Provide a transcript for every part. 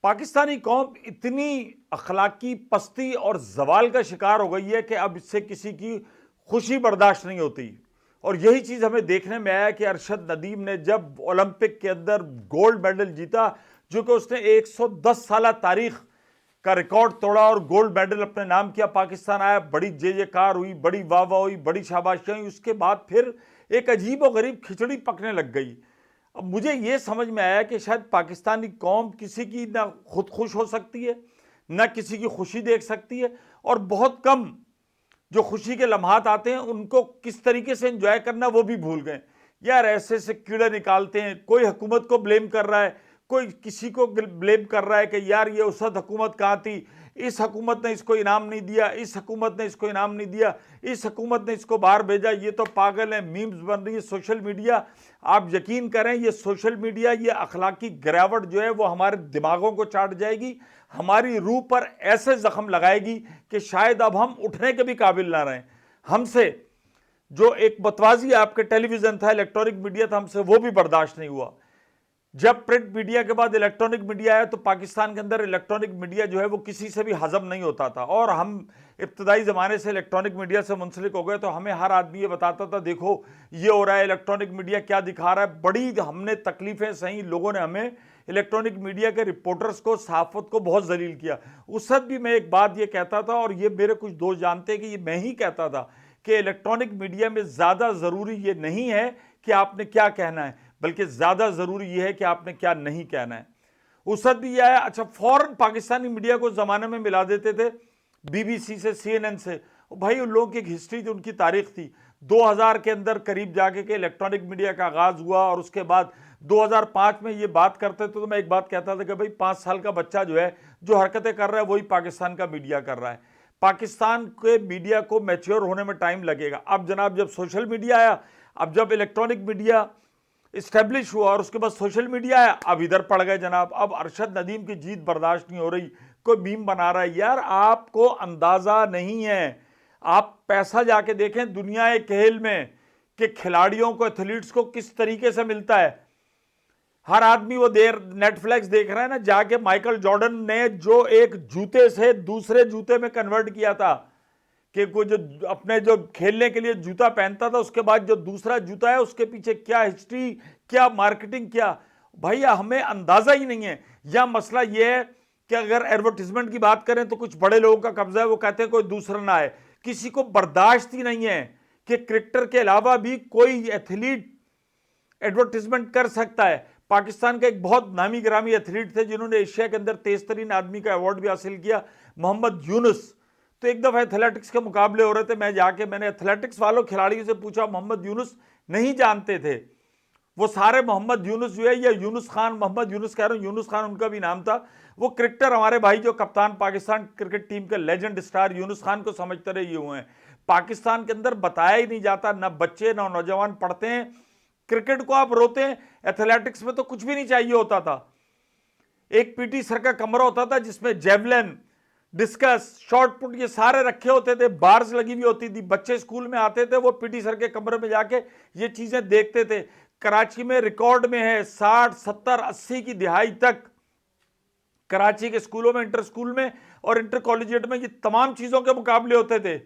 पाकिस्तानी कौम इतनी अखलाकी पस्ती और जवाल का शिकार हो गई है कि अब इससे किसी की खुशी बर्दाश्त नहीं होती। और यही चीज हमें देखने में आया कि अरशद नदीम ने जब ओलंपिक के अंदर गोल्ड मेडल जीता, जो कि उसने 110 साल तारीख का रिकॉर्ड तोड़ा और गोल्ड मेडल अपने नाम किया, पाकिस्तान आया, बड़ी जय जयकार हुई, बड़ी वाह वाह हुई, बड़ी शाबाशियां हुई। उसके बाद फिर एक अजीब और गरीब खिचड़ी पकने लग गई। अब मुझे यह समझ में आया कि शायद पाकिस्तानी कौम किसी की ना खुद खुश हो सकती है, ना किसी की खुशी देख सकती है, और बहुत कम जो खुशी के लम्हात आते हैं उनको किस तरीके से एंजॉय करना वो भी भूल गए। यार ऐसे ऐसे कीड़े निकालते हैं, कोई हुकूमत को ब्लेम कर रहा है, कोई किसी को ब्लेम कर रहा है कि यार ये उस वक्त हुकूमत कहाँ थी, इस हुकूमत ने इसको इनाम नहीं दिया, इस हुकूमत ने इसको इनाम नहीं दिया, इस हुकूमत ने इसको बाहर भेजा, ये तो पागल है। मीम्स बन रही है सोशल मीडिया। आप यकीन करें, ये सोशल मीडिया, ये अखलाकी गिरावट जो है वो हमारे दिमागों को चाट जाएगी, हमारी रूह पर ऐसे जख्म लगाएगी कि शायद अब हम उठने के भी काबिल ना रहें। हमसे जो एक बतवाजी आपके टेलीविजन था, इलेक्ट्रॉनिक मीडिया था, हमसे वो भी बर्दाश्त नहीं हुआ। जब प्रिंट मीडिया के बाद इलेक्ट्रॉनिक मीडिया आया तो पाकिस्तान के अंदर इलेक्ट्रॉनिक मीडिया जो है वो किसी से भी हजम नहीं होता था। और हम इब्तदाई ज़माने से इलेक्ट्रॉनिक मीडिया से मुंसलिक हो गए, तो हमें हर आदमी ये बताता था, देखो ये हो रहा है, इलेक्ट्रॉनिक मीडिया क्या दिखा रहा है। बड़ी हमने तकलीफ़ें सही, लोगों ने हमें इलेक्ट्रॉनिक मीडिया के रिपोर्टर्स को, सहाफ़त को बहुत जलील किया। उस वक्त भी मैं एक बात ये कहता था, और ये मेरे कुछ दोस्त जानते हैं कि ये मैं ही कहता था, कि इलेक्ट्रॉनिक मीडिया में ज़्यादा ज़रूरी ये नहीं है कि आपने क्या कहना है, बल्कि ज्यादा जरूरी यह है कि आपने क्या नहीं कहना है। उस वक्त भी यह है, अच्छा फौरन पाकिस्तानी मीडिया को जमाने में मिला देते थे बीबीसी से, सीएनएन से। भाई उन लोगों की एक हिस्ट्री थी, उनकी तारीख थी। 2000 के अंदर करीब जाके के इलेक्ट्रॉनिक मीडिया का आगाज हुआ, और उसके बाद 2005 में ये बात करते थे तो मैं एक बात कहता था कि भाई 5 साल का बच्चा जो है, जो हरकतें कर रहा है, वही पाकिस्तान का मीडिया कर रहा है। पाकिस्तान के मीडिया को मैच्योर होने में टाइम लगेगा। अब जनाब जब सोशल मीडिया आया, अब जब इलेक्ट्रॉनिक मीडिया इस्टेब्लिश हुआ, और उसके बाद सोशल मीडिया आया, अब इधर पड़ गए जनाब। अब अरशद नदीम की जीत बर्दाश्त नहीं हो रही, कोई मीम बना रहा है। यार आपको अंदाजा नहीं है, आप पैसा जाके देखें दुनिया खेल में कि खिलाड़ियों को, एथलीट्स को किस तरीके से मिलता है। हर आदमी वो नेटफ्लिक्स देख रहा है ना, जाके माइकल जॉर्डन ने जो एक जूते से दूसरे जूते में कन्वर्ट किया था, कि कोई जो अपने जो खेलने के लिए जूता पहनता था, उसके बाद जो दूसरा जूता है उसके पीछे क्या हिस्ट्री, क्या मार्केटिंग, क्या भैया हमें अंदाजा ही नहीं है। या मसला यह है कि अगर एडवर्टीजमेंट की बात करें तो कुछ बड़े लोगों का कब्जा है, वो कहते हैं कोई दूसरा ना आए। किसी को बर्दाश्त ही नहीं है कि क्रिकेटर के अलावा भी कोई एथलीट एडवर्टीजमेंट कर सकता है। पाकिस्तान का एक बहुत नामी गिरामी एथलीट थे जिन्होंने एशिया के अंदर तेज तरीन आदमी का अवार्ड भी हासिल किया, मोहम्मद यूनुस। तो एक दफा एथलेटिक्स के मुकाबले हो रहे थे, मैंने एथलेटिक्स वालों खिलाड़ियों से पूछा, मोहम्मद यूनुस नहीं जानते थे। वो सारे मोहम्मद यूनुस जो है, या यूनुस खान, मोहम्मद यूनुस कह रहा हूं, यूनुस खान उनका भी नाम था। वो क्रिकेटर हमारे भाई जो कप्तान पाकिस्तान क्रिकेट टीम के लेजेंड स्टार यूनुस खान को समझते रहे हुए हैं। पाकिस्तान के अंदर बताया ही नहीं जाता, ना बच्चे ना नौजवान पढ़ते हैं। क्रिकेट को आप रोते हैं, एथलेटिक्स में तो कुछ भी नहीं चाहिए होता था। एक पीटी सर का कमरा होता था जिसमें जेवलिन, डिस्कस, शॉर्ट पुट, ये सारे रखे होते थे, बार्स लगी हुई होती थी। बच्चे स्कूल में आते थे, वो पीटी सर के कमरे में जाके ये चीजें देखते थे। कराची में रिकॉर्ड में है 60, 70, 80 की दिहाई तक कराची के स्कूलों में, इंटर स्कूल में और इंटर कॉलेजिएट में ये तमाम चीजों के मुकाबले होते थे।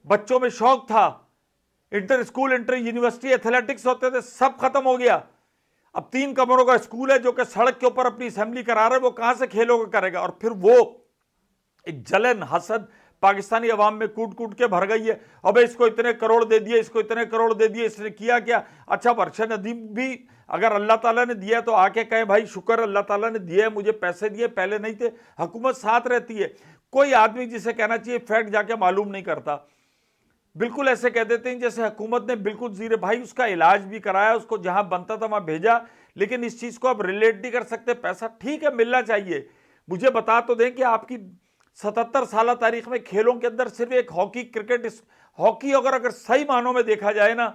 बच्चों में शौक था, inter school, inter university athletics होते थे। सब खत्म हो गया। अब 3 कमरों का स्कूल है जो कि सड़क के ऊपर अपनी असेंबली करा रहा है, वो कहां से खेलों का करेगा। और फिर वो एक जलन, हसद पाकिस्तानी अवाम में कूट कूट के भर गई है। अबे इसको इतने करोड़ दे दिए, इसको इतने करोड़ दे दिए, इसने किया क्या। अच्छा अरशद नदीम भी अगर अल्लाह ताला ने दिया तो आके कहे भाई शुक्र अल्लाह ताला ने दिया है, मुझे पैसे दिए, पहले नहीं थे। हुकूमत साथ रहती है। कोई आदमी जिसे कहना चाहिए फैक्ट जाके मालूम नहीं करता, बिल्कुल ऐसे कह देते हैं जैसे हुकूमत ने बिल्कुल जीरे। भाई उसका इलाज भी कराया, उसको जहां बनता था वहां भेजा, लेकिन इस चीज को आप रिलेट नहीं कर सकते। पैसा ठीक है मिलना चाहिए। मुझे बता तो दें कि आपकी 77 साल तारीख में खेलों के अंदर सिर्फ एक हॉकी, क्रिकेट, हॉकी अगर सही मानों में देखा जाए ना,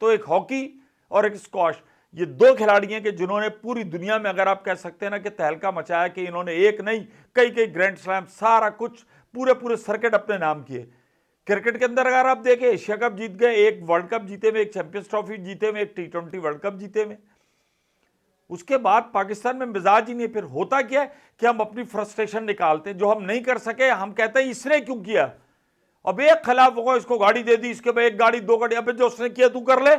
तो एक हॉकी और एक स्क्वाश, ये 2 खिलाड़ी हैं कि जिन्होंने पूरी दुनिया में अगर आप कह सकते हैं ना कि तहलका मचाया, कि इन्होंने एक नहीं कई कई ग्रैंड स्लैम, सारा कुछ, पूरे पूरे सर्किट अपने नाम किए। क्रिकेट के अंदर अगर आप देखें, एशिया कप जीत गए, एक वर्ल्ड कप जीते में, एक चैंपियंस ट्रॉफी जीते में, एक T20 वर्ल्ड कप जीते में। उसके बाद पाकिस्तान में मिजाज ही नहीं। फिर होता क्या है कि हम अपनी फ्रस्ट्रेशन निकालते हैं, जो हम नहीं कर सके हम कहते हैं इसने क्यों किया। अब एक खिलाफ होगा, इसको गाड़ी दे दी, इसके बाद एक गाड़ी दो गाड़ी, अबे जो उसने किया तू कर ले।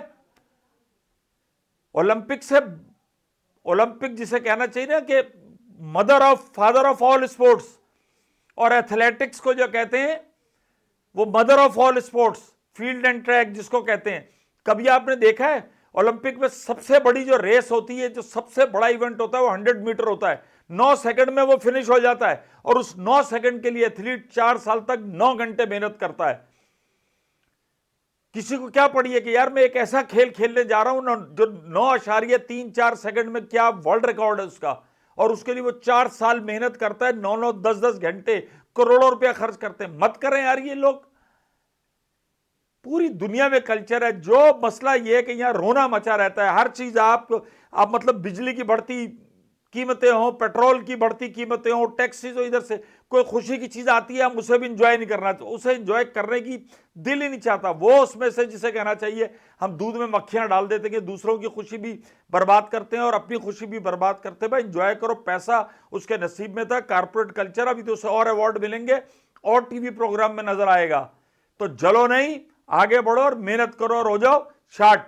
ओलंपिक जिसे कहना चाहिए ना कि फादर ऑफ ऑल स्पोर्ट्स, और एथलेटिक्स को जो कहते हैं वो mother of all sports, field and track जिसको कहते हैं। कभी आपने देखा है ओलंपिक में सबसे बड़ी जो रेस होती है, जो सबसे बड़ा इवेंट होता है वो 100 मीटर होता है, 9 सेकंड में वो फिनिश हो जाता है, और उस 9 सेकंड के लिए एथलीट 4 साल तक 9 घंटे मेहनत करता है। किसी को क्या पड़ी है कि यार मैं एक ऐसा खेल खेलने जा रहा हूं जो 9.34 सेकंड में क्या वर्ल्ड रिकॉर्ड है उसका, और उसके लिए वो 4 साल मेहनत करता है, 9-9 10-10 घंटे, करोड़ों रुपया खर्च करते हैं। मत करें यार ये लोग। पूरी दुनिया में कल्चर है, जो मसला ये है कि यहां रोना मचा रहता है। हर चीज आप मतलब बिजली की बढ़ती कीमतें हो, पेट्रोल की बढ़ती कीमतें हो, टैक्सेस हो, इधर से कोई खुशी की चीज आती है हम उसे भी इंजॉय नहीं करना, तो उसे इंजॉय करने की दिल ही नहीं चाहता। वो उसमें से जिसे कहना चाहिए हम दूध में मक्खियां डाल देते कि दूसरों की खुशी भी बर्बाद करते हैं और अपनी खुशी भी बर्बाद करते हैं। भाई इंजॉय करो, पैसा उसके नसीब में था। कारपोरेट कल्चर, अभी तो उसे और अवार्ड मिलेंगे और टीवी प्रोग्राम में नजर आएगा। तो जलो नहीं, आगे बढ़ो और मेहनत करो और हो जाओ शार्ट।